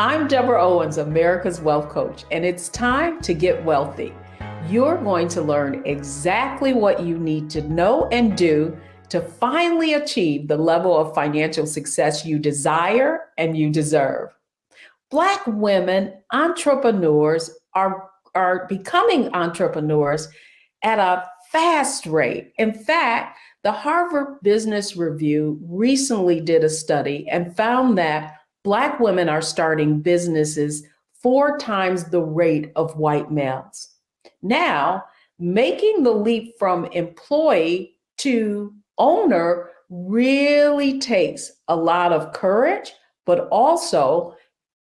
I'm Deborah Owens, America's Wealth Coach, and it's time to get wealthy. You're going to learn exactly what you need to know and do to finally achieve the level of financial success you desire and you deserve. Black women entrepreneurs are becoming entrepreneurs at a fast rate. In fact, the Harvard Business Review recently did a study and found that Black women are starting businesses 4 times the rate of white males. Now, making the leap from employee to owner really takes a lot of courage, but also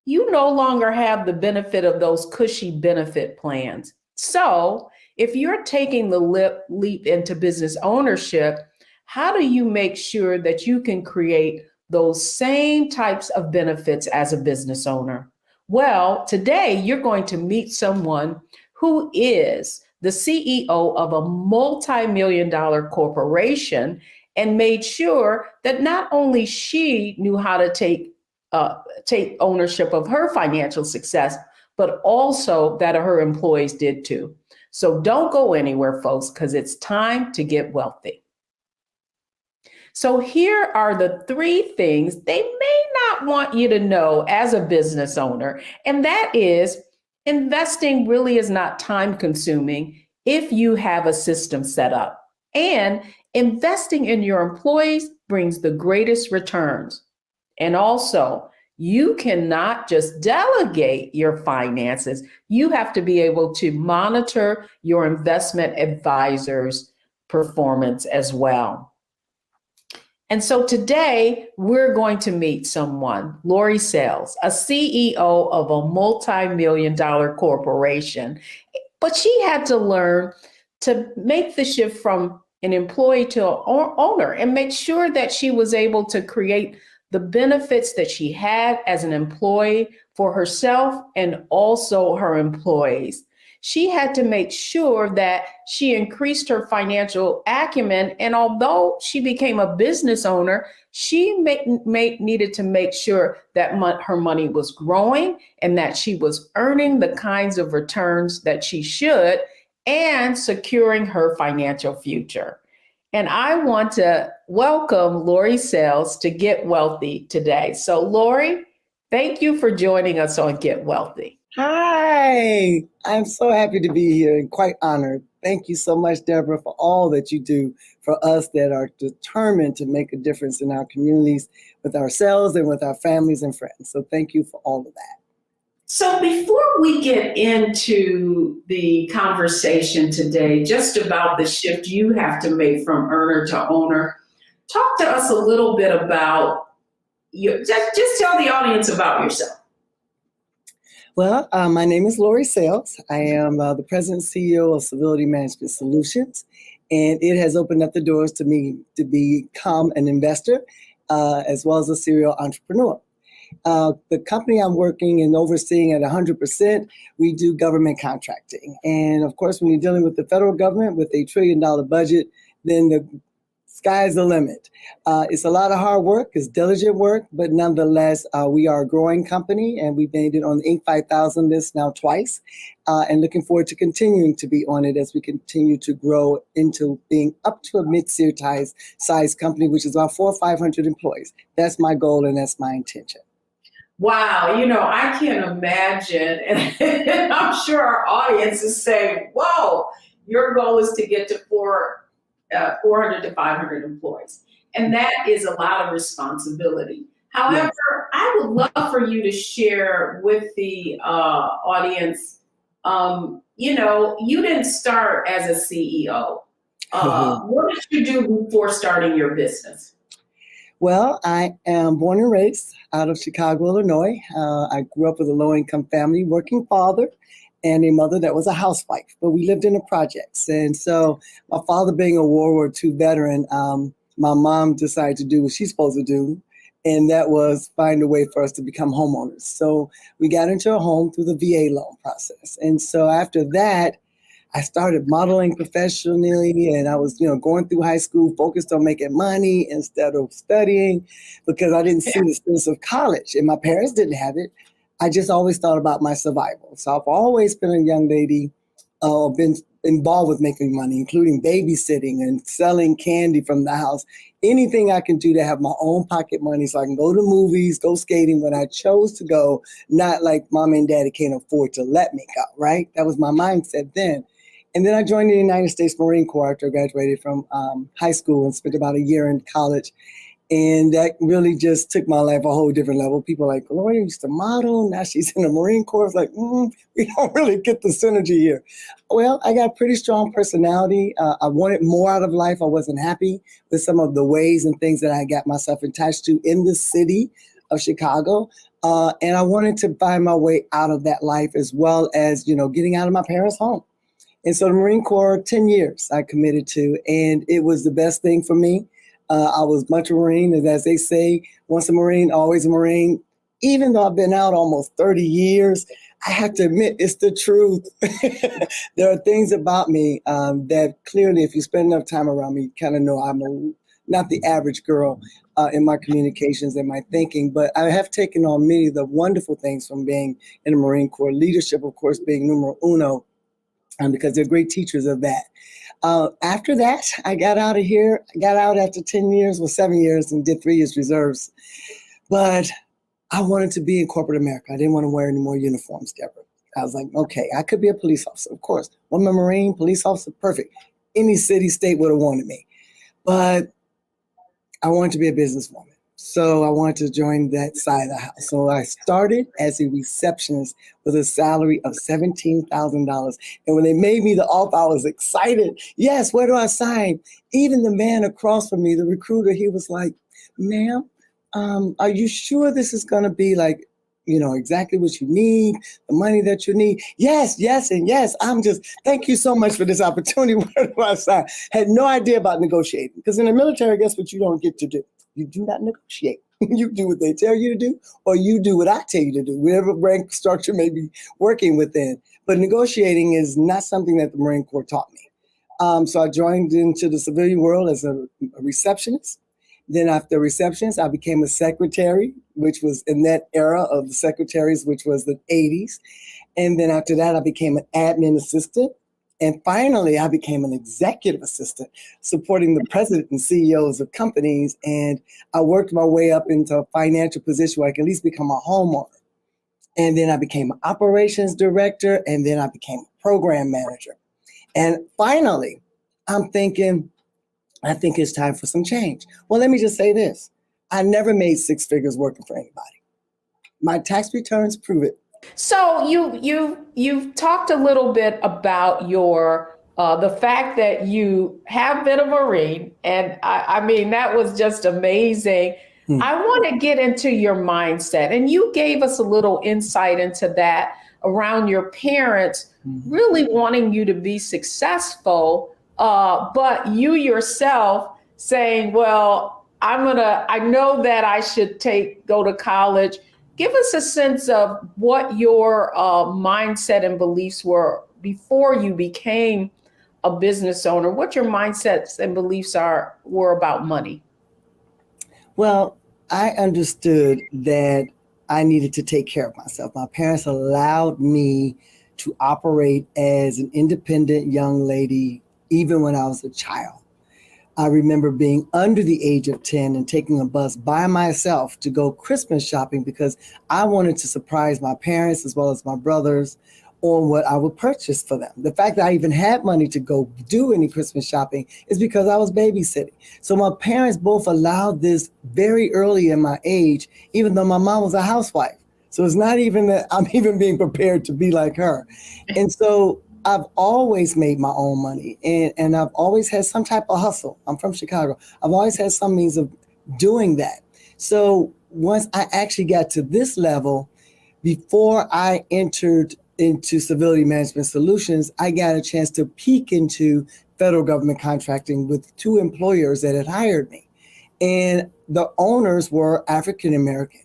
you no longer have the benefit of those cushy benefit plans. So, if you're taking the leap into business ownership, how do you make sure that you can create those same types of benefits as a business owner? Well, today you're going to meet someone who is the CEO of a multi-million-dollar corporation and made sure that not only she knew how to take ownership of her financial success, but also that her employees did too. So don't go anywhere, folks, because it's time to get wealthy. So here are the 3 things they may not want you to know as a business owner. And that is, investing really is not time consuming if you have a system set up. And investing in your employees brings the greatest returns. And also, you cannot just delegate your finances. You have to be able to monitor your investment advisor's performance as well. And so today we're going to meet someone, Laurie Sayles, a CEO of a multi-million-dollar corporation. But she had to learn to make the shift from an employee to an owner and make sure that she was able to create the benefits that she had as an employee for herself and also her employees. She had to make sure that she increased her financial acumen. And although she became a business owner, she needed to make sure that her money was growing and that she was earning the kinds of returns that she should and securing her financial future. And I want to welcome Laurie Sayles to Get Wealthy today. So Laurie, thank you for joining us on Get Wealthy. Hi, I'm so happy to be here and quite honored. Thank you so much, Deborah, for all that you do for us that are determined to make a difference in our communities with ourselves and with our families and friends. So thank you for all of that. So before we get into the conversation today, just about the shift you have to make from earner to owner, talk to us a little bit about just tell the audience about yourself. Well, my name is Laurie Sayles. I am the president and CEO of Civility Management Solutions, and it has opened up the doors to me to become an investor as well as a serial entrepreneur. The company I'm working and overseeing at 100%, we do government contracting. And of course, when you're dealing with the federal government with a $1 trillion budget, then the sky's the limit. It's a lot of hard work, it's diligent work, but nonetheless, we are a growing company and we've made it on the Inc. 5000 list now twice, and looking forward to continuing to be on it as we continue to grow into being up to a mid-tier size company, which is about 400 or 500 employees. That's my goal and that's my intention. Wow, I can imagine, and I'm sure our audience is saying, whoa, your goal is to get to 400 to 500 employees. And that is a lot of responsibility. However, I would love for you to share with the audience, you didn't start as a CEO. What did you do before starting your business? Well, I am born and raised out of Chicago, Illinois. I grew up with a low-income family, working father, and a mother that was a housewife, but we lived in the projects. And so my father being a World War II veteran, my mom decided to do what she's supposed to do, and that was find a way for us to become homeowners. So we got into a home through the VA loan process. And so after that, I started modeling professionally, and I was, going through high school, focused on making money instead of studying because I didn't see the sense of college, and my parents didn't have it. I just always thought about my survival. So I've always been a young lady, been involved with making money, including babysitting and selling candy from the house. Anything I can do to have my own pocket money so I can go to movies, go skating when I chose to go, not like mom and daddy can't afford to let me go, right? That was my mindset then. And then I joined the United States Marine Corps after I graduated from high school and spent about a year in college. And that really just took my life a whole different level. People are like, Laurie used to model, now she's in the Marine Corps. It's like, we don't really get the synergy here. Well, I got a pretty strong personality. I wanted more out of life. I wasn't happy with some of the ways and things that I got myself attached to in the city of Chicago. And I wanted to find my way out of that life as well as, getting out of my parents' home. And so the Marine Corps, 10 years I committed to, and it was the best thing for me. I was much a Marine, and as they say, once a Marine, always a Marine. Even though I've been out almost 30 years, I have to admit it's the truth. There are things about me that clearly, if you spend enough time around me, you kind of know I'm not the average girl in my communications and my thinking, but I have taken on many of the wonderful things from being in the Marine Corps. Leadership, of course, being numero uno, because they're great teachers of that. After that, I got out of here. I got out after 10 years, 7 years, and did 3 years reserves. But I wanted to be in corporate America. I didn't want to wear any more uniforms, Deborah. I was like, okay, I could be a police officer, of course. I'm a Marine, police officer, perfect. Any city, state would have wanted me. But I wanted to be a businesswoman. So I wanted to join that side of the house. So I started as a receptionist with a salary of $17,000. And when they made me the offer, I was excited. Yes, where do I sign? Even the man across from me, the recruiter, he was like, ma'am, are you sure this is going to be like, exactly what you need, the money that you need? Yes, and yes. Thank you so much for this opportunity. Where do I sign? Had no idea about negotiating, because in the military, guess what you don't get to do? You do not negotiate. You do what they tell you to do, or you do what I tell you to do, whatever rank structure may be working within. But negotiating is not something that the Marine Corps taught me. So I joined into the civilian world as a receptionist. Then after receptionist, I became a secretary, which was in that era of the secretaries, which was the 80s. And then after that, I became an admin assistant. And finally, I became an executive assistant, supporting the president and CEOs of companies. And I worked my way up into a financial position where I could at least become a homeowner. And then I became an operations director, and then I became a program manager. And finally, I think it's time for some change. Well, let me just say this. I never made six figures working for anybody. My tax returns prove it. So you've talked a little bit about your the fact that you have been a Marine, and I mean that was just amazing. I want to get into your mindset, and you gave us a little insight into that around your parents really wanting you to be successful, but you yourself saying, "Well, I know that I should go to college." Give us a sense of what your mindset and beliefs were before you became a business owner, what your mindsets and beliefs were about money. Well, I understood that I needed to take care of myself. My parents allowed me to operate as an independent young lady, even when I was a child. I remember being under the age of 10 and taking a bus by myself to go Christmas shopping because I wanted to surprise my parents as well as my brothers on what I would purchase for them. The fact that I even had money to go do any Christmas shopping is because I was babysitting. So my parents both allowed this very early in my age, even though my mom was a housewife. So it's not even that I'm even being prepared to be like her. And so I've always made my own money, and I've always had some type of hustle. I'm from Chicago. I've always had some means of doing that. So once I actually got to this level, before I entered into Civility Management Solutions, I got a chance to peek into federal government contracting with two employers that had hired me. And the owners were African American.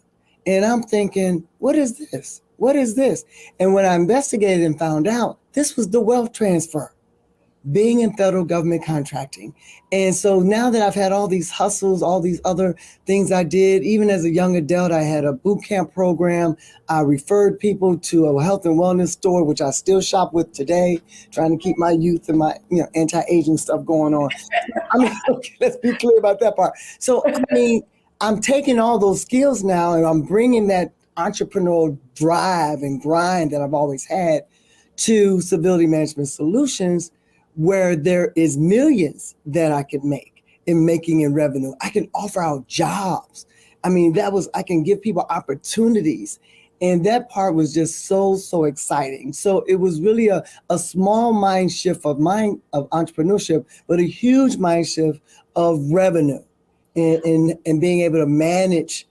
And I'm thinking, what is this? What is this? And when I investigated and found out, this was the wealth transfer. being in federal government contracting. And so now that I've had all these hustles, all these other things I did, even as a young adult, I had a boot camp program. I referred people to a health and wellness store, which I still shop with today, trying to keep my youth and my anti-aging stuff going on. I mean, okay, let's be clear about that part. So, I mean, I'm taking all those skills now and I'm bringing that entrepreneurial drive and grind that I've always had to Civility Management Solutions, where there is millions that I could make in revenue. I can offer out jobs. I mean, I can give people opportunities. And that part was just so exciting. So it was really a small mind shift of entrepreneurship, but a huge mind shift of revenue and being able to manage,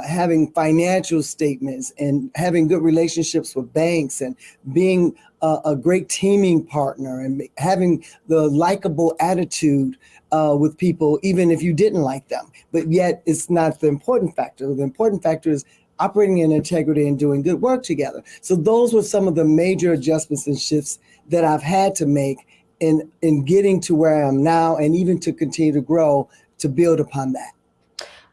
having financial statements and having good relationships with banks and being a great teaming partner and having the likable attitude with people, even if you didn't like them. But yet it's not the important factor. The important factor is operating in integrity and doing good work together. So those were some of the major adjustments and shifts that I've had to make in getting to where I am now, and even to continue to grow, to build upon that.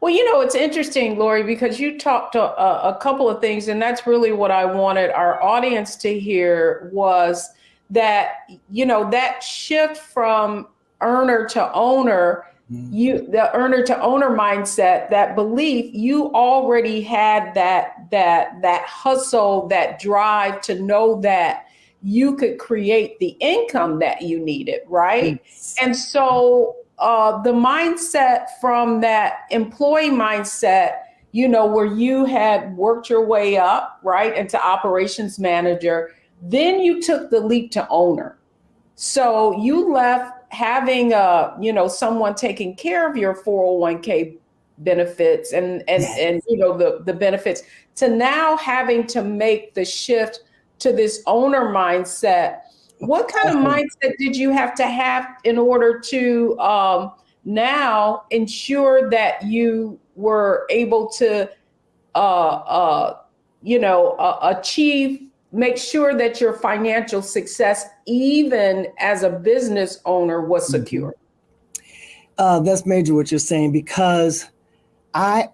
Well, it's interesting, Laurie, because you talked a couple of things, and that's really what I wanted our audience to hear was that, that shift from earner to owner, the earner to owner mindset, that belief, you already had that hustle, that drive to know that you could create the income that you needed, right? Yes. And so the mindset from that employee mindset, where you had worked your way up, right, into operations manager, then you took the leap to owner. So you left having someone taking care of your 401k benefits and Yes. the benefits, to now having to make the shift to this owner mindset. What kind of mindset did you have to have in order to now ensure that you were able to achieve, make sure that your financial success, even as a business owner, was secure? That's major what you're saying, because my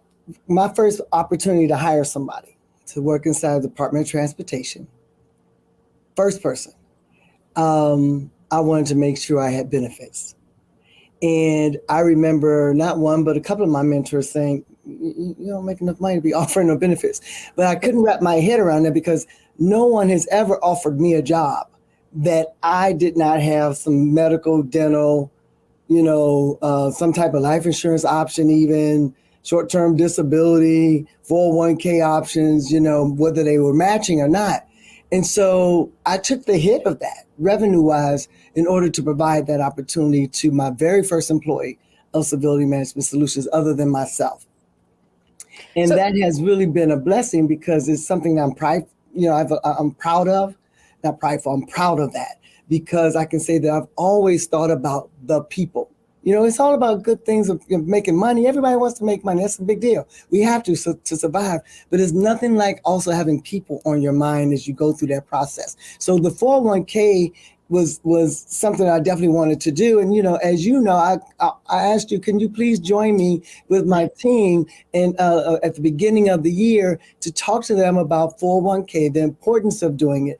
first opportunity to hire somebody to work inside the Department of Transportation, first person, I wanted to make sure I had benefits. And I remember not one, but a couple of my mentors saying, you don't make enough money to be offering no benefits. But I couldn't wrap my head around that, because no one has ever offered me a job that I did not have some medical, dental, some type of life insurance option, even short-term disability, 401k options, whether they were matching or not. And so I took the hit of that revenue-wise in order to provide that opportunity to my very first employee of Civility Management Solutions, other than myself. And that has really been a blessing, because it's something that I'm proud of, not prideful, I'm proud of that, because I can say that I've always thought about the people. It's all about good things of making money. Everybody wants to make money. That's a big deal. We have to survive. But there's nothing like also having people on your mind as you go through that process. So the 401k was something I definitely wanted to do. And, as I asked you, can you please join me with my team and at the beginning of the year to talk to them about 401k, the importance of doing it,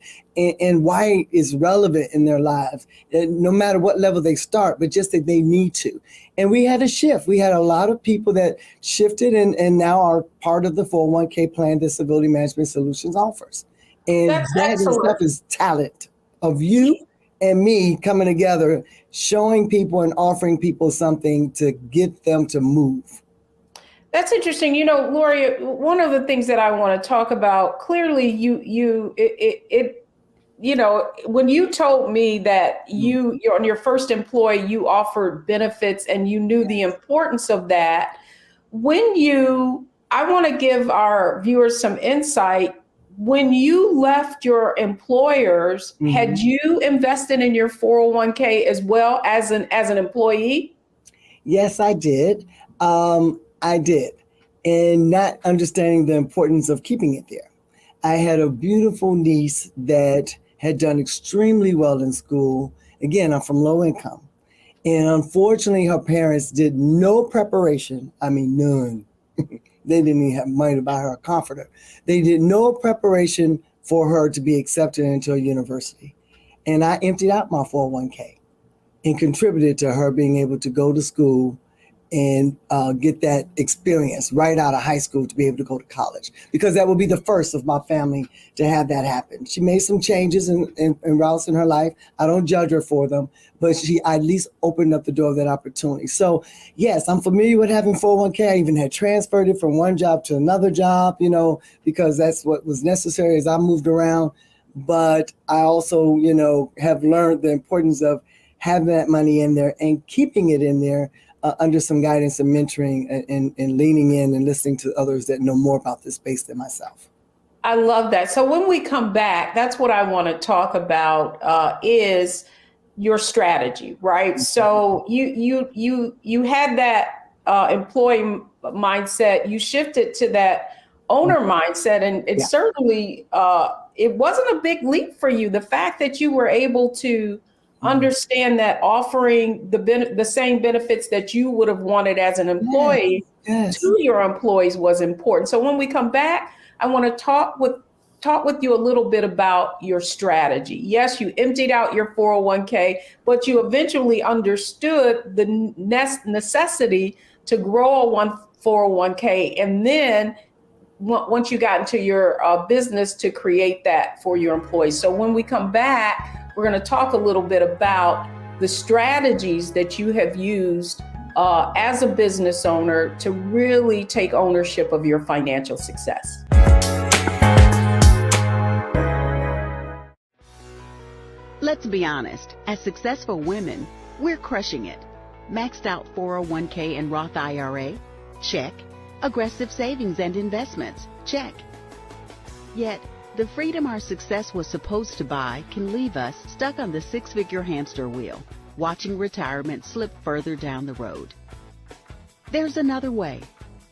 and why it's relevant in their lives, no matter what level they start, but just that they need to. And we had a shift. We had a lot of people that shifted and now are part of the 401k plan that Civility Management Solutions offers. And that itself is talent of you and me coming together, showing people and offering people something to get them to move. That's interesting. Laurie, one of the things that I want to talk about, clearly when you told me that you're on your first employee, you offered benefits and you knew the importance of that. I want to give our viewers some insight. When you left your employers, had you invested in your 401k as well as an employee? Yes, I did. I did. And not understanding the importance of keeping it there. I had a beautiful niece that had done extremely well in school Again, I'm from low income. And unfortunately, her parents did no preparation. I mean, none. They didn't even have money to buy her a comforter. They did no preparation for her to be accepted into a university. And I emptied out my 401k and contributed to her being able to go to school and get that experience right out of high school to be able to go to college, because that will be the first of my family to have that happen. She made some changes and routes in her life. I don't judge her for them, but she at least opened up the door of that opportunity. So yes, I'm familiar with having 401k. I even had transferred it from one job to another job, because that's what was necessary as I moved around. But I also, have learned the importance of having that money in there and keeping it in there under some guidance and mentoring and leaning in and listening to others that know more about this space than myself. I love that. So when we come back, that's what I want to talk about is your strategy, right? So you had that employee mindset, you shifted to that owner mindset, and it certainly it wasn't a big leap for you. The fact that you were able to understand that offering the same benefits that you would have wanted as an employee to your employees was important. So when we come back, I want to talk with you a little bit about your strategy. Yes, you emptied out your 401k, but you eventually understood the necessity to grow a 401k, and then once you got into your business, to create that for your employees. So when we come back, we're going to talk a little bit about the strategies that you have used as a business owner to really take ownership of your financial success. Let's be honest, as successful women, we're crushing it. Maxed out 401k and Roth IRA? Check. Aggressive savings and investments? Check. Yet, the freedom our success was supposed to buy can leave us stuck on the six-figure hamster wheel, watching retirement slip further down the road. There's another way.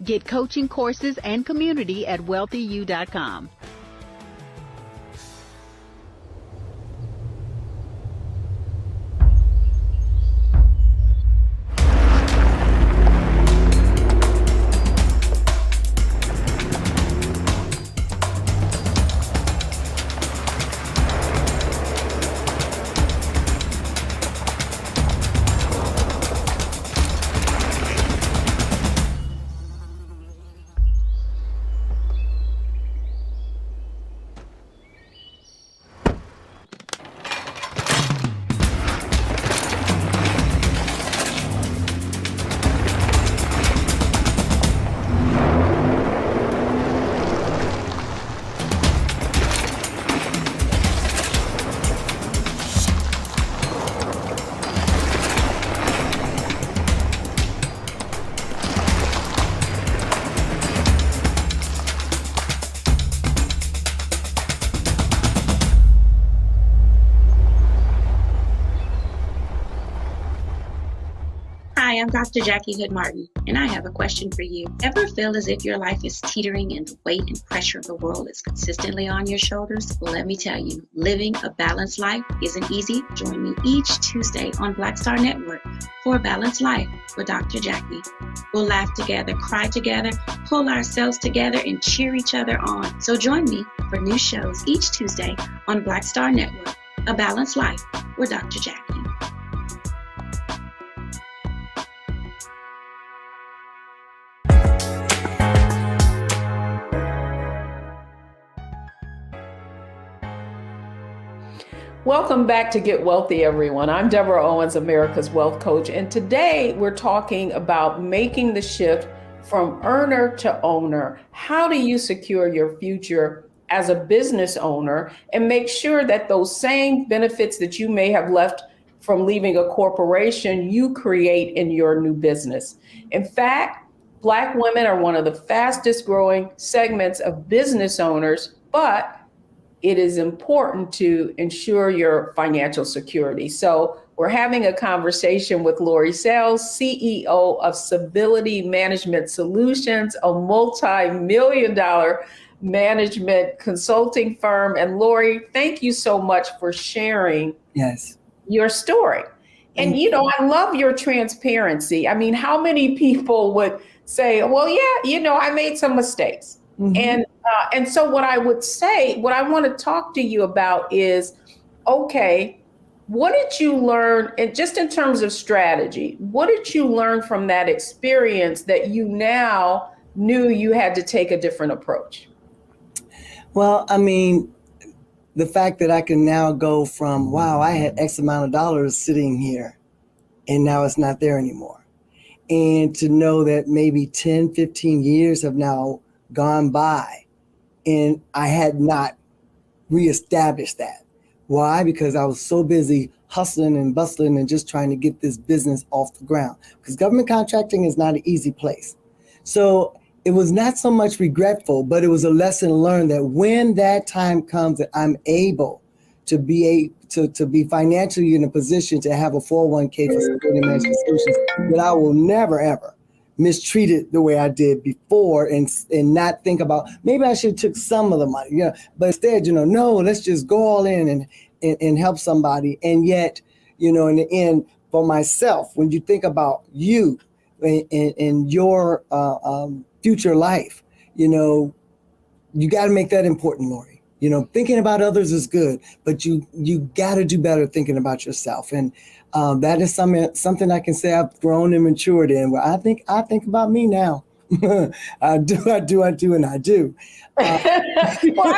Get coaching courses and community at wealthyu.com. Hi, I'm Dr. Jackie Hood Martin, and I have a question for you. Ever feel as if your life is teetering and the weight and pressure of the world is consistently on your shoulders? Well, let me tell you, living a balanced life isn't easy. Join me each Tuesday on Black Star Network for A Balanced Life with Dr. Jackie. We'll laugh together, cry together, pull ourselves together, and cheer each other on. So join me for new shows each Tuesday on Black Star Network, A Balanced Life with Dr. Jackie. Welcome back to Get Wealthy, everyone. I'm Deborah Owens, America's Wealth Coach, and today we're talking about making the shift from earner to owner. How do you secure your future as a business owner and make sure that those same benefits that you may have left from leaving a corporation, you create in your new business? In fact, Black women are one of the fastest growing segments of business owners, but it is important to ensure your financial security. So we're having a conversation with Laurie Sayles, CEO of Stability Management Solutions, a multi-million-dollar management consulting firm. And Laurie, thank you so much for sharing your story. And, I love your transparency. I mean, how many people would say, well, yeah, I made some mistakes. Mm-hmm. And so what I would say, what I want to talk to you about is, okay, what did you learn, and just in terms of strategy, what did you learn from that experience that you now knew you had to take a different approach? Well, I mean, the fact that I can now go from, wow, I had X amount of dollars sitting here and now it's not there anymore. And to know that maybe 10, 15 years have now gone by and I had not reestablished that. Why? Because I was so busy hustling and bustling and just trying to get this business off the ground. Because government contracting is not an easy place. So it was not so much regretful, but it was a lesson learned that when that time comes that I'm able to be financially in a position to have a 401k for security management solutions, that I will never, ever mistreat it the way I did before and not think about, maybe I should have took some of the money, but instead, no, let's just go all in and help somebody. And yet, in the end, for myself, when you think about you and your future life, you got to make that important, Laurie. Thinking about others is good, but you got to do better thinking about yourself. And that is something I can say I've grown and matured in, where I think about me now. I do. Well, I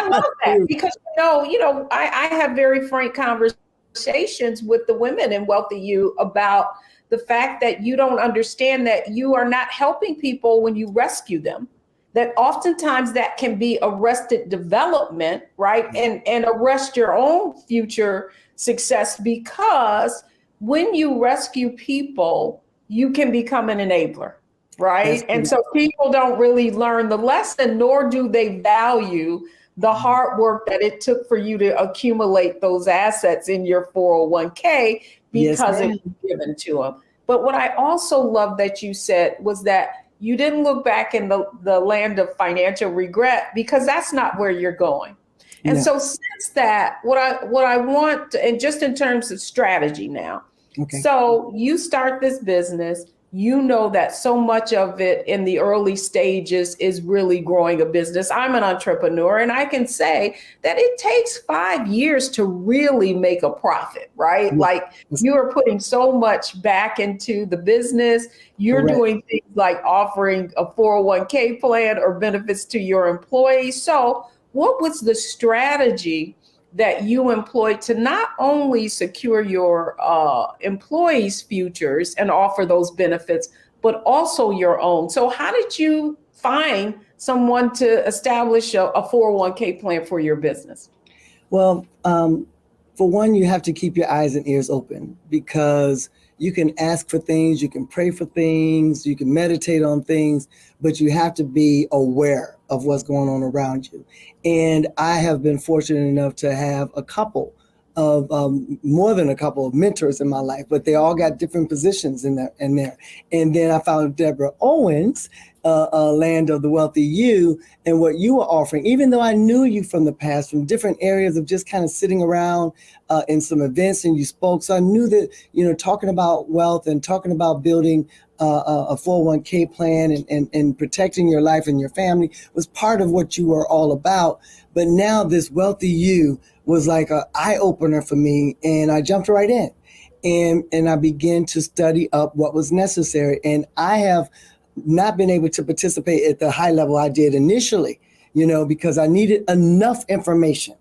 love that because, I have very frank conversations with the women in Wealthy You about the fact that you don't understand that you are not helping people when you rescue them. That oftentimes that can be arrested development, right? And arrest your own future success, because when you rescue people, you can become an enabler, right? And so people don't really learn the lesson, nor do they value the hard work that it took for you to accumulate those assets in your 401k because it was given to them. But what I also love that you said was that you didn't look back in the land of financial regret, because that's not where you're going. And so since that, what I want, and just in terms of strategy now, so you start this business, that so much of it in the early stages is really growing a business. I'm an entrepreneur, and I can say that it takes 5 years to really make a profit, right? Like you are putting so much back into the business. You're doing things like offering a 401k plan or benefits to your employees. So what was the strategy that you employed to not only secure your employees' futures and offer those benefits, but also your own? So how did you find someone to establish a 401k plan for your business? Well, for one, you have to keep your eyes and ears open, because you can ask for things, you can pray for things, you can meditate on things, but you have to be aware of what's going on around you. And I have been fortunate enough to have a couple of more than a couple of mentors in my life, but they all got different positions in there. And then I found Deborah Owens, Land of the Wealthy You, and what you were offering, even though I knew you from the past, from different areas of just kind of sitting around in some events, and you spoke. So I knew that, talking about wealth and talking about building a 401k plan and protecting your life and your family was part of what you were all about. But now this Wealthy You was like an eye opener for me, and I jumped right in, and I began to study up what was necessary. And I have not been able to participate at the high level I did initially, because I needed enough information,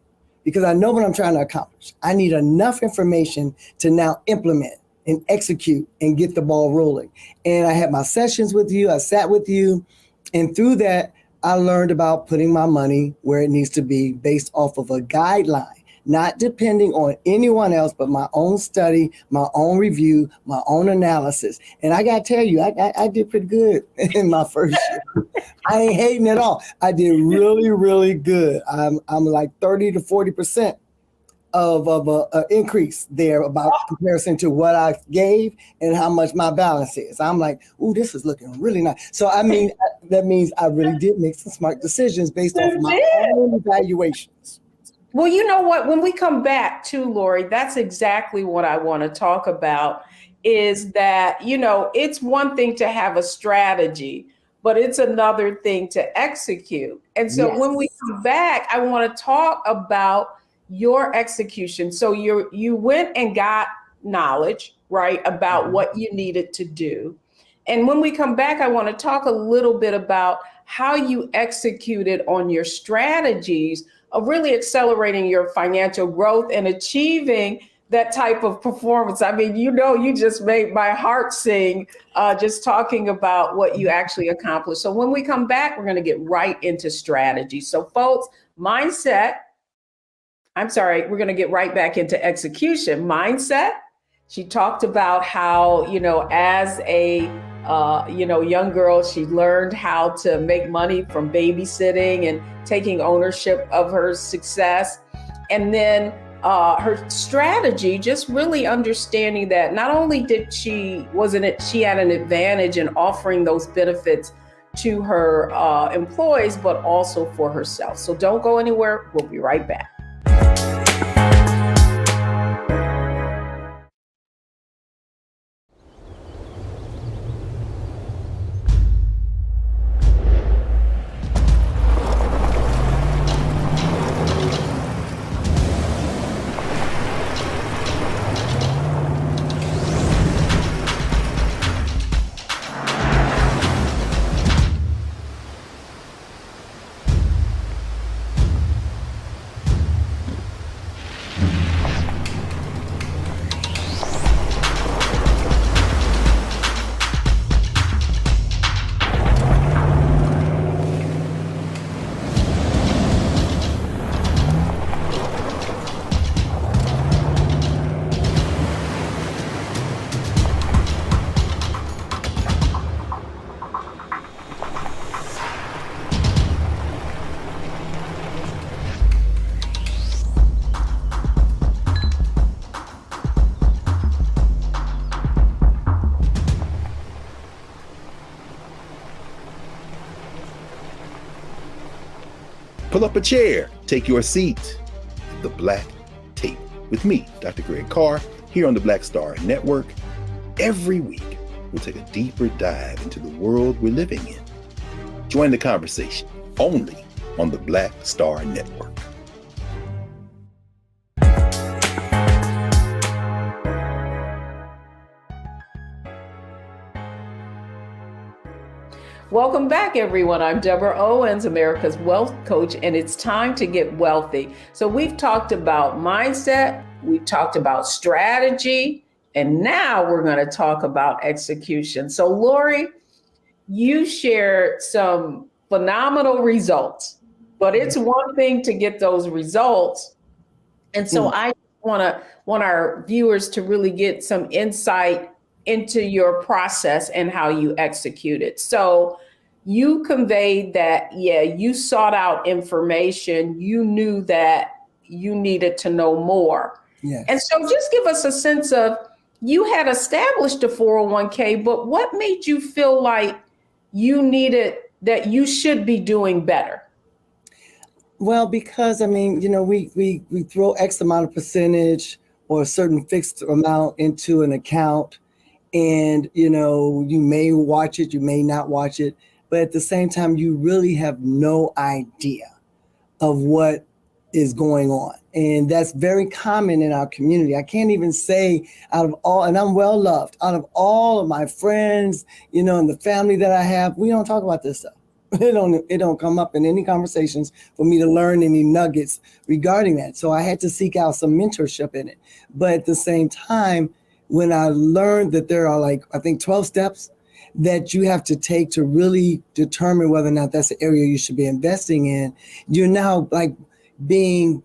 because I know what I'm trying to accomplish. I need enough information to now implement and execute and get the ball rolling. And I had my sessions with you, I sat with you, and through that, I learned about putting my money where it needs to be based off of a guideline, not depending on anyone else, but my own study, my own review, my own analysis. And I got to tell you, I did pretty good in my first year. I ain't hating at all. I did really, really good. I'm like 30 to 40% of an increase there about comparison to what I gave and how much my balance is. I'm like, ooh, this is looking really nice. So, I mean, that means I really did make some smart decisions based off of my own evaluations. Well, you know what? When we come back to Laurie, that's exactly what I want to talk about is that, it's one thing to have a strategy, but it's another thing to execute. And so when we Yes. come back, I want to talk about your execution. So you went and got knowledge, right, about Mhm. what you needed to do. And when we come back, I want to talk a little bit about how you executed on your strategies of really accelerating your financial growth and achieving that type of performance. I mean, you just made my heart sing just talking about what you actually accomplished. So when we come back, we're going to get right into strategy. So folks, we're going to get right back into execution. Mindset. She talked about how, as a young girl, she learned how to make money from babysitting and taking ownership of her success. And then her strategy, just really understanding that not only she had an advantage in offering those benefits to her employees, but also for herself. So don't go anywhere. We'll be right back. Pull up a chair, take your seat at the Black Table with me, Dr. Greg Carr, here on the Black Star Network. Every week, we'll take a deeper dive into the world we're living in. Join the conversation only on the Black Star Network. Welcome back, everyone. I'm Deborah Owens, America's Wealth Coach, and it's time to get wealthy. So we've talked about mindset, we've talked about strategy, and now we're going to talk about execution. So Laurie, you shared some phenomenal results, but it's one thing to get those results. And so I want our viewers to really get some insight into your process and how you execute it. So you conveyed that, you sought out information. You knew that you needed to know more. Yes. And so just give us a sense of, you had established a 401k, but what made you feel like that you should be doing better? Well, because we throw X amount of percentage or a certain fixed amount into an account, and you may watch it, you may not watch it, but at the same time, you really have no idea of what is going on. And that's very common in our community. I can't even say out of all, and I'm well loved, out of all of my friends, and the family that I have, we don't talk about this stuff. It don't come up in any conversations for me to learn any nuggets regarding that. So I had to seek out some mentorship in it. But at the same time, when I learned that there are I think 12 steps that you have to take to really determine whether or not that's the area you should be investing in, you're now being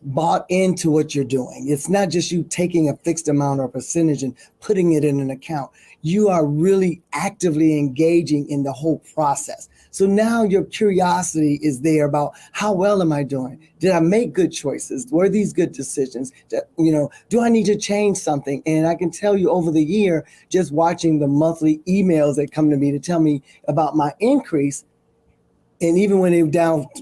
bought into what you're doing. It's not just you taking a fixed amount or percentage and putting it in an account. You are really actively engaging in the whole process. So now your curiosity is there about, how well am I doing? Did I make good choices? Were these good decisions? Do I need to change something? And I can tell you over the year, just watching the monthly emails that come to me to tell me about my increase, And even when it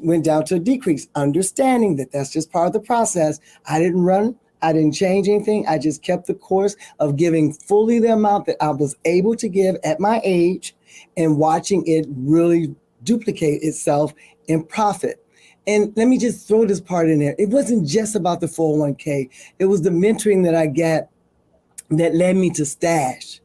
went down to a decrease, understanding that that's just part of the process. I didn't run. I didn't change anything. I just kept the course of giving fully the amount that I was able to give at my age and watching it really duplicate itself in profit. And let me just throw this part in there. It wasn't just about the 401k. It was the mentoring that I got that led me to Stash.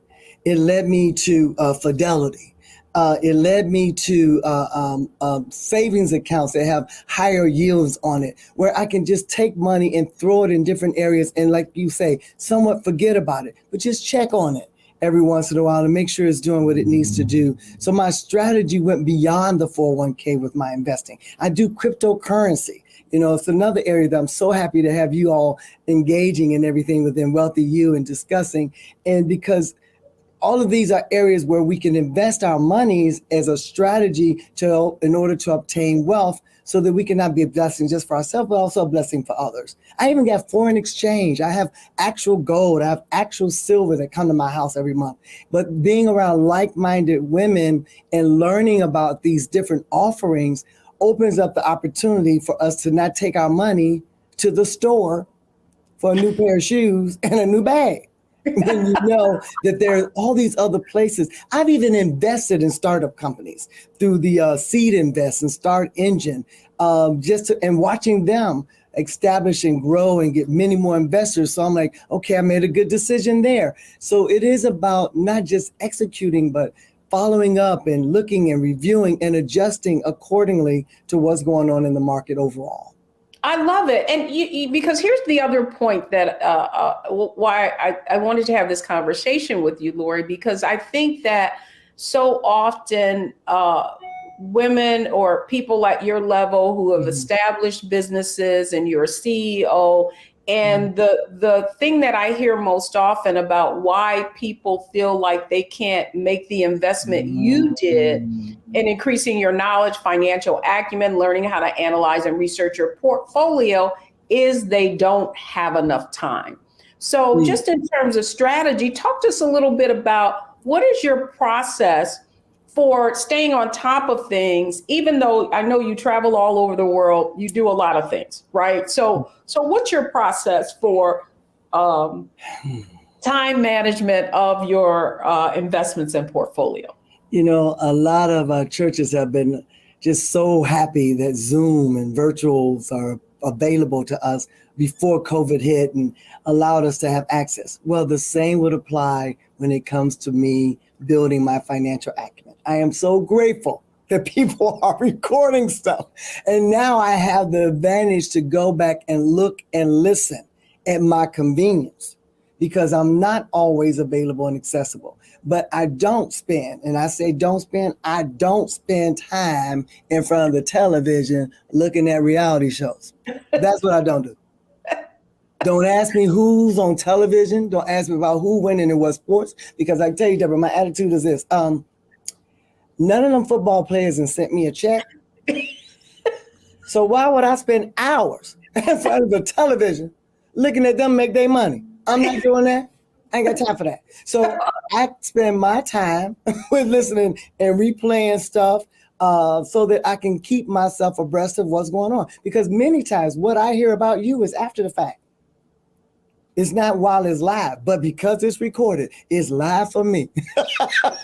It led me to Fidelity. It led me to savings accounts that have higher yields on it, where I can just take money and throw it in different areas and, like you say, somewhat forget about it, but just check on it every once in a while to make sure it's doing what it needs to do. So my strategy went beyond the 401k with my investing. I do cryptocurrency. You know, it's another area that I'm so happy to have you all engaging in everything within Wealthy You and discussing. And because all of these are areas where we can invest our monies as a strategy in order to obtain wealth, so that we can not be a blessing just for ourselves, but also a blessing for others. I even got foreign exchange. I have actual gold. I have actual silver that come to my house every month. But being around like-minded women and learning about these different offerings opens up the opportunity for us to not take our money to the store for a new pair of shoes and a new bag. When you know that there are all these other places. I've even invested in startup companies through the Seed Invest and Start Engine, and watching them establish and grow and get many more investors. So I'm like, okay, I made a good decision there. So it is about not just executing, but following up and looking and reviewing and adjusting accordingly to what's going on in the market overall. I love it. And because here's the other point that why I wanted to have this conversation with you, Laurie, because I think that so often women or people at your level who have established businesses, and you're a CEO, and the thing that I hear most often about why people feel like they can't make the investment you did in increasing your knowledge, financial acumen, learning how to analyze and research your portfolio is they don't have enough time. So just in terms of strategy, talk to us a little bit about what is your process for staying on top of things, even though I know you travel all over the world, you do a lot of things, right? So what's your process for time management of your investments and portfolio? You know, a lot of churches have been just so happy that Zoom and virtuals are available to us before COVID hit and allowed us to have access. Well, the same would apply when it comes to me building my financial acumen. I am so grateful that people are recording stuff. And now I have the advantage to go back and look and listen at my convenience, because I'm not always available and accessible. But I don't spend, and I say don't spend, I don't spend time in front of the television looking at reality shows. That's what I don't do. Don't ask me who's on television. Don't ask me about who winning in what sports, because I tell you, Deborah, my attitude is this. None of them football players have sent me a check. So why would I spend hours in front of the television looking at them make their money? I'm not doing that. I ain't got time for that. So I spend my time with listening and replaying stuff so that I can keep myself abreast of what's going on. Because many times what I hear about you is after the fact. It's not while it's live, but because it's recorded, it's live for me.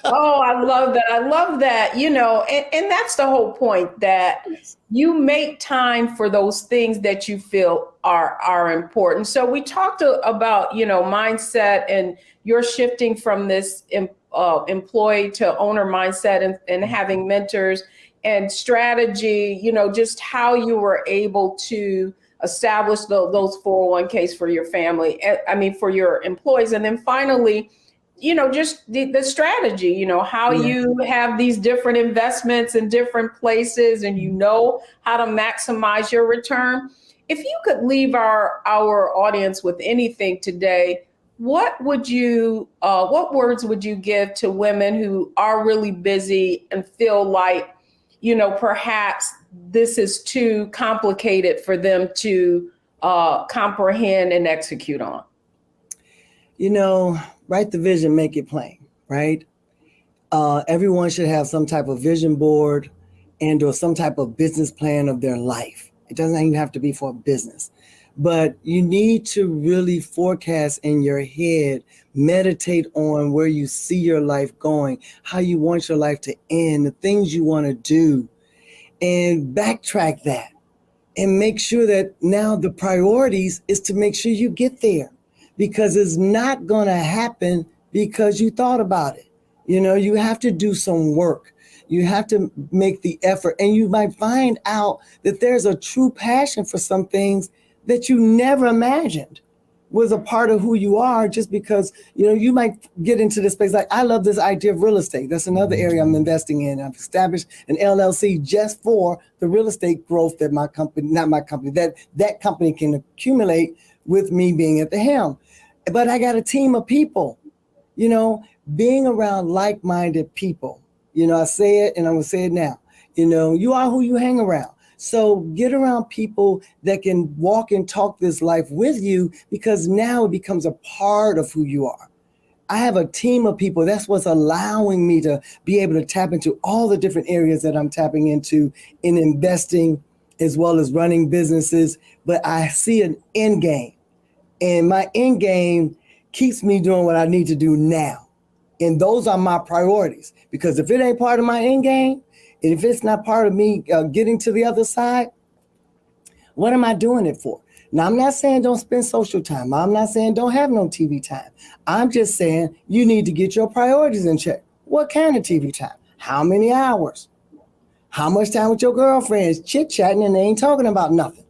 Oh, I love that. I love that. You know, and that's the whole point, that you make time for those things that you feel are important. So we talked about, you know, mindset, and you're shifting from this employee to owner mindset, and having mentors and strategy, you know, just how you were able to establish those 401ks for your family, for your employees. And then finally, you know, just the strategy, you know, how you have these different investments in different places, and you know how to maximize your return. If you could leave our audience with anything today, what words would you give to women who are really busy and feel like, you know, perhaps this is too complicated for them to comprehend and execute on? You know, write the vision, make it plain, right? Everyone should have some type of vision board and or some type of business plan of their life. It doesn't even have to be for a business. But you need to really forecast in your head, meditate on where you see your life going, how you want your life to end, the things you want to do, and backtrack that and make sure that now the priorities is to make sure you get there, because it's not going to happen because you thought about it. You know, you have to do some work. You have to make the effort, and you might find out that there's a true passion for some things that you never imagined was a part of who you are, just because, you know, you might get into this space. Like, I love this idea of real estate. That's another area I'm investing in. I've established an LLC just for the real estate growth that my company, not my company, that company can accumulate with me being at the helm. But I got a team of people, you know, being around like-minded people. You know, I say it and I'm gonna say it now. You know, you are who you hang around. So get around people that can walk and talk this life with you, because now it becomes a part of who you are. I have a team of people. That's what's allowing me to be able to tap into all the different areas that I'm tapping into in investing as well as running businesses. But I see an end game, and my end game keeps me doing what I need to do now. And those are my priorities, because if it ain't part of my end game, and if it's not part of me getting to the other side, what am I doing it for? Now, I'm not saying don't spend social time. I'm not saying don't have no TV time. I'm just saying you need to get your priorities in check. What kind of TV time? How many hours? How much time with your girlfriends chit-chatting and they ain't talking about nothing?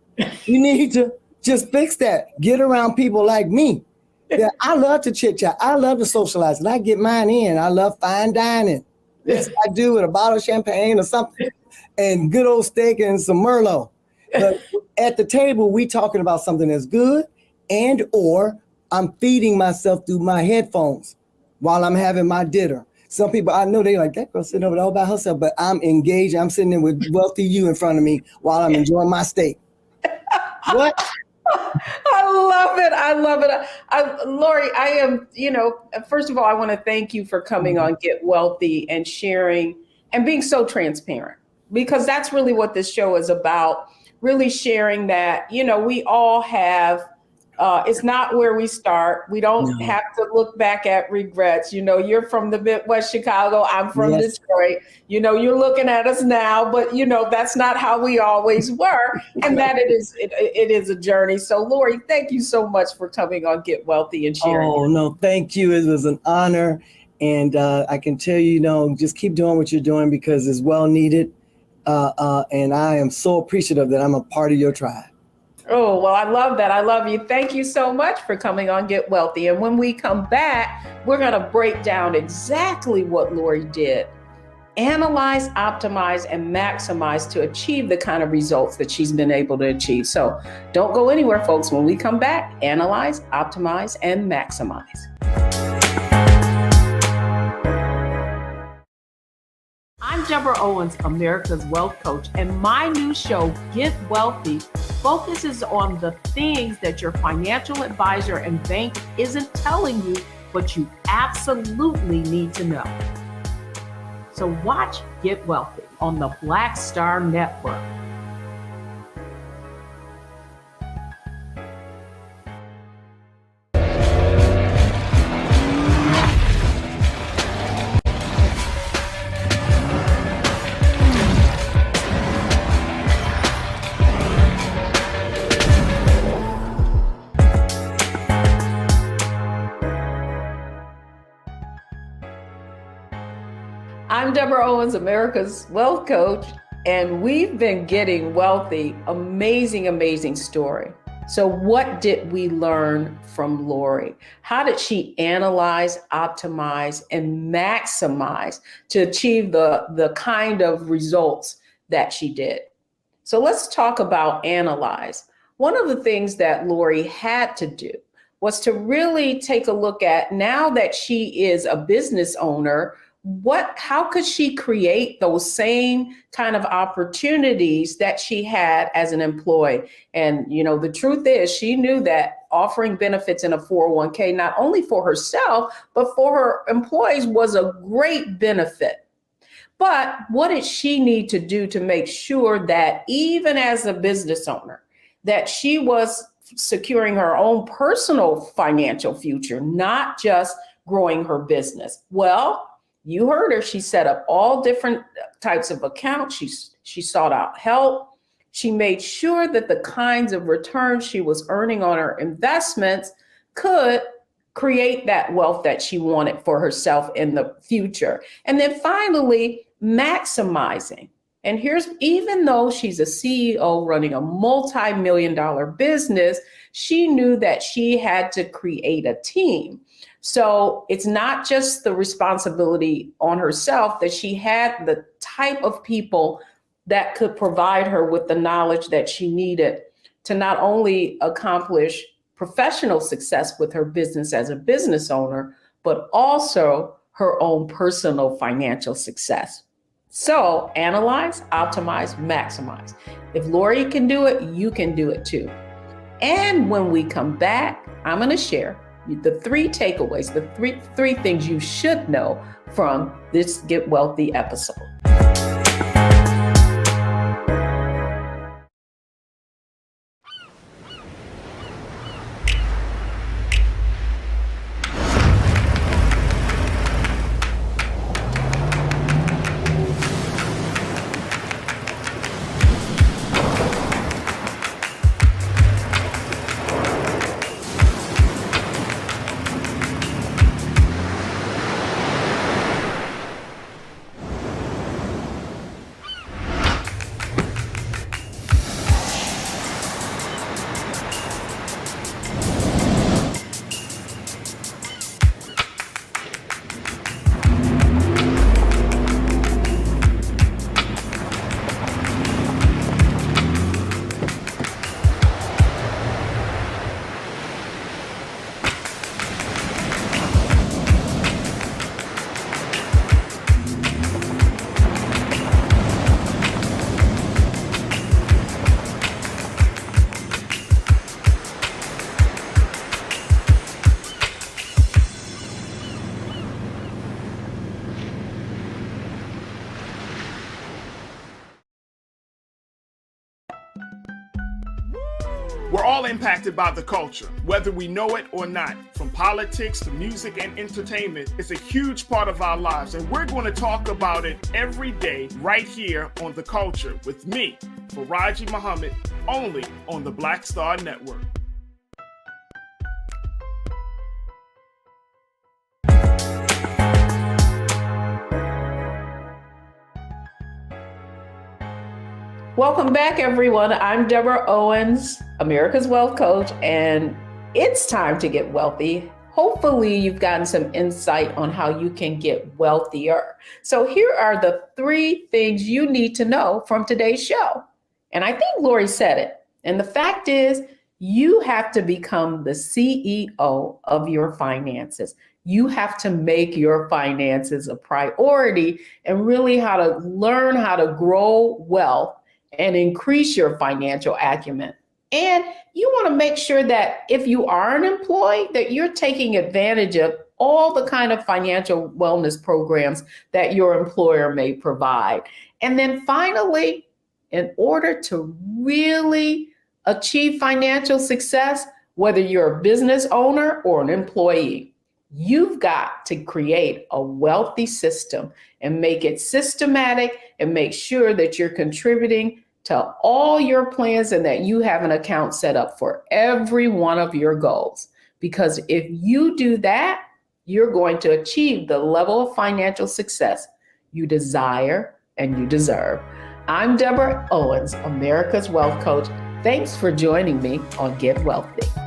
You need to just fix that. Get around people like me. Yeah, I love to chit-chat. I love to socialize, and I get mine in. I love fine dining. Yes, I do, with a bottle of champagne or something, and good old steak and some Merlot. But at the table, we talking about something that's good, and or I'm feeding myself through my headphones while I'm having my dinner. Some people I know, they like, that girl sitting over there all by herself, but I'm engaged. I'm sitting there with wealthy you in front of me while I'm enjoying my steak. What? I love it. I love it. Laurie, I am, you know, first of all, I want to thank you for coming on Get Wealthy and sharing and being so transparent, because that's really what this show is about. Really sharing that, you know, we all have, it's not where we start. We don't have to look back at regrets. You know, you're from the Midwest Chicago. I'm from Detroit. You know, you're looking at us now, but you know, that's not how we always were. And that it is a journey. So Laurie, thank you so much for coming on Get Wealthy and sharing. Oh, no, thank you. It was an honor. And I can tell you, you know, just keep doing what you're doing, because it's well needed. And I am so appreciative that I'm a part of your tribe. Oh, well, I love that. I love you. Thank you so much for coming on Get Wealthy. And when we come back, we're going to break down exactly what Laurie did. Analyze, optimize, and maximize to achieve the kind of results that she's been able to achieve. So don't go anywhere, folks. When we come back, analyze, optimize, and maximize. I'm Deborah Owens, America's Wealth Coach, and my new show, Get Wealthy, focuses on the things that your financial advisor and bank isn't telling you, but you absolutely need to know. So watch Get Wealthy on the Black Star Network. I'm Deborah Owens, America's Wealth Coach, and we've been getting wealthy. Amazing, amazing story. So what did we learn from Laurie? How did she analyze, optimize, and maximize to achieve the kind of results that she did? So let's talk about analyze. One of the things that Laurie had to do was to really take a look at, now that she is a business owner, how could she create those same kind of opportunities that she had as an employee? And, you know, the truth is, she knew that offering benefits in a 401k, not only for herself, but for her employees, was a great benefit. But what did she need to do to make sure that even as a business owner, that she was securing her own personal financial future, not just growing her business? Well, you heard her. She set up all different types of accounts. She sought out help. She made sure that the kinds of returns she was earning on her investments could create that wealth that she wanted for herself in the future. And then finally, maximizing. And here's, even though she's a CEO running a multi-million-dollar business, she knew that she had to create a team. So it's not just the responsibility on herself, that she had the type of people that could provide her with the knowledge that she needed to not only accomplish professional success with her business as a business owner, but also her own personal financial success. So analyze, optimize, maximize. If Laurie can do it, you can do it too. And when we come back, I'm going to share the 3 takeaways, the three things you should know from this Get Wealthy episode. We're all impacted by the culture, whether we know it or not. From politics to music and entertainment, it's a huge part of our lives, and we're going to talk about it every day right here on The Culture with me, Faraji Muhammad, only on the Black Star Network. Welcome back, everyone. I'm Deborah Owens, America's Wealth Coach, and it's time to get wealthy. Hopefully, you've gotten some insight on how you can get wealthier. So here are the 3 things you need to know from today's show. And I think Laurie said it. And the fact is, you have to become the CEO of your finances. You have to make your finances a priority and really learn how to grow wealth and increase your financial acumen. And you want to make sure that if you are an employee, that you're taking advantage of all the kind of financial wellness programs that your employer may provide. And then finally, in order to really achieve financial success, whether you're a business owner or an employee, you've got to create a wealthy system and make it systematic and make sure that you're contributing to all your plans and that you have an account set up for every one of your goals. Because if you do that, you're going to achieve the level of financial success you desire and you deserve. I'm Deborah Owens, America's Wealth Coach. Thanks for joining me on Get Wealthy.